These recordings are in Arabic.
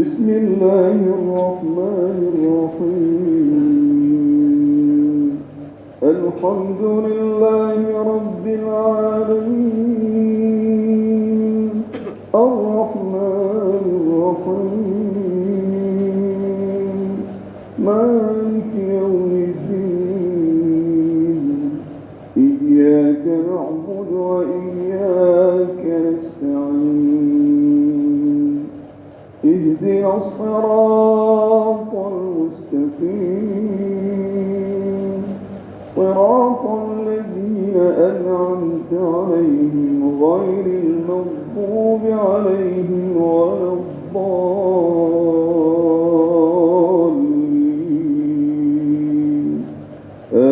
بسم الله الرحمن الرحيم الحمد لله رب العالمين الرحمن الرحيم مالك يوم الدين إياك نعبد وإياك نستعين اهدنا الصراط المستقيم صراط الذين أنعمت عليهم غير المغضوب عليهم ولا الضالين آمين.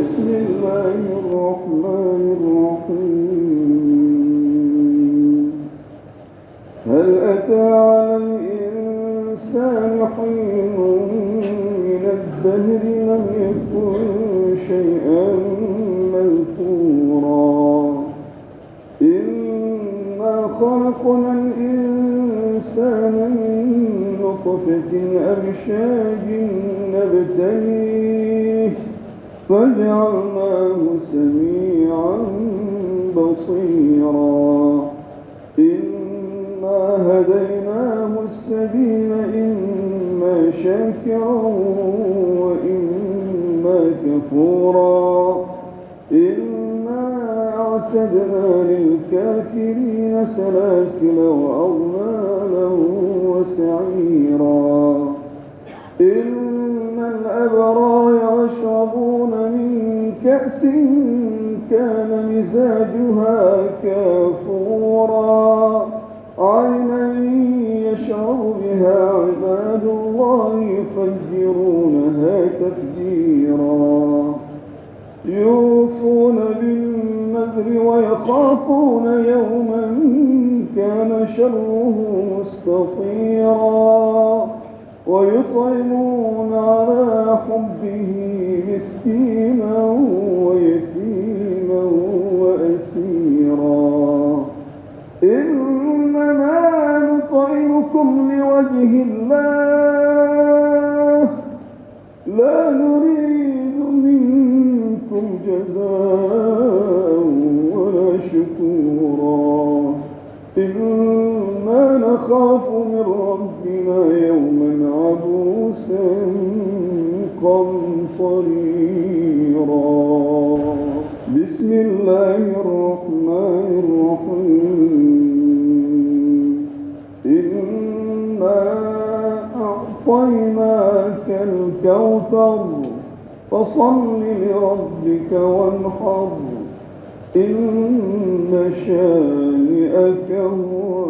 بسم الله الرحمن الرحيم هل أتى على الإنسان حين من الدهر لم يكن شيئا مذكورا إنا خلقنا الإنسان من نطفة أمشاج نبتليه فجعلناه سميعا بصيرا إنا هديناه السبيل إما شاكرا وإما كفورا إنا أعتدنا للكافرين سلاسل وأغلالا وسعيرا إن الأبرار يشربون من كأس كان مزاجها كافورا عينا يشرب بها عباد الله يفجرونها تفجيرا يوفون بالنذر ويخافون يوما كان شره مستطيرا ويطعمون على حبه مسكينا ويتيما وأسيرا إنما نطعمكم لوجه الله لا نريد منكم جزاء ولا شكورا إنا نخاف من ربنا يوما عبوسا قمطريرا بسم الله الرحمن الرحيم إنا أعطيناك الكوثر فصل لربك وانحر إن شانئك هو